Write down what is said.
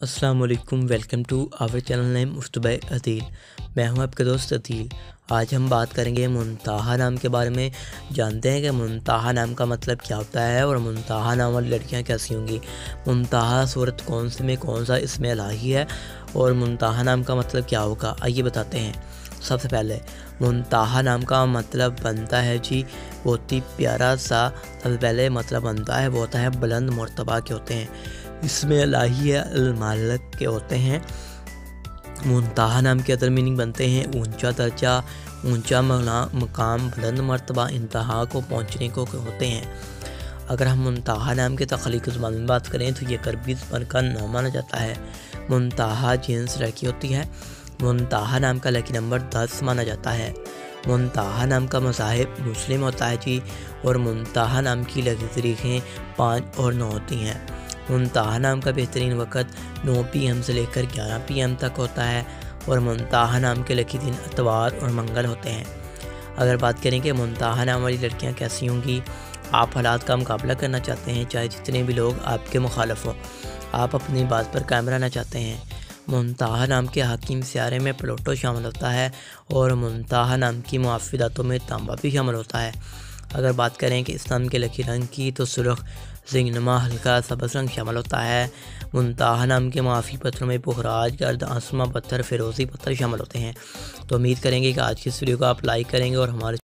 अस्सलाम वालेकुम, welcome to our channel name Muftaba Adeel. मैं हूं आपका दोस्त अदील। आज हम बात करेंगे मुनताहा नाम के बारे में। जानते हैं कि मुनताहा नाम का मतलब क्या होता है और मुनताहा नाम वाली लड़कियां कैसी होंगी। मुनताहा सूरत कौन से में कौन सा इसमें इलाही है और मुनताहा नाम का मतलब क्या होगा, आइए बताते हैं। सबसे पहले मुनताहा नाम का मतलब बनता है जी बहुत ही प्यारा सा। सबसे पहले मतलब बनता है वो होता है बुलंद मर्तबा के होते हैं। इसमें इलाहिया अल-मालिक के होते हैं। मुनताहा नाम के अदर मीनिंग बनते हैं ऊंचा दर्जा, ऊंचा मकाम, बुलंद मर्तबा, इंतहा को पहुंचने को होते हैं। अगर हम मुनताहा नाम के तख्लीकी ज़ुबान में बात करें तो ये करबी ज़ुबान का नाम माना जाता है। मुनताहा जिन्स लड़की होती है। मुनताहा नाम का लकी नंबर 10 माना जाता है। मुनताहा नाम का मज़ाहिब मुस्लिम होता है जी, और मुनताहा नाम की लकी तारीखें 5 और 9 होती हैं। मुनताहा नाम का बेहतरीन वक़्त 9 PM से लेकर 11 PM तक होता है, और मुनताहा नाम के लकी दिन इतवार और मंगल होते हैं। अगर बात करें कि मुनताहा नाम वाली लड़कियां कैसी होंगी, आप हालात का मुकाबला करना चाहते हैं, चाहे जितने भी लोग आपके मुखालफ हों, आप अपनी बात पर कायम रहना चाहते हैं। मुनताहा नाम के हाकिम सियारे में प्लूटो शामिल होता है, और मुनताहा नाम की मुआफ़िदातों में तांबा भी शामिल होता है। अगर बात करें कि इस्लाम के लकी रंग की तो सुर्ख, ज़िंगनमा, हल्का सब्ज़ रंग शामिल होता है। मुनताहा नाम के माफ़ी पत्थरों में पुखराज, गर्द, आसमा पत्थर, फ़िरोज़ी पत्थर शामिल होते हैं। तो उम्मीद करेंगे कि आज की इस वीडियो को आप लाइक करेंगे और हमारे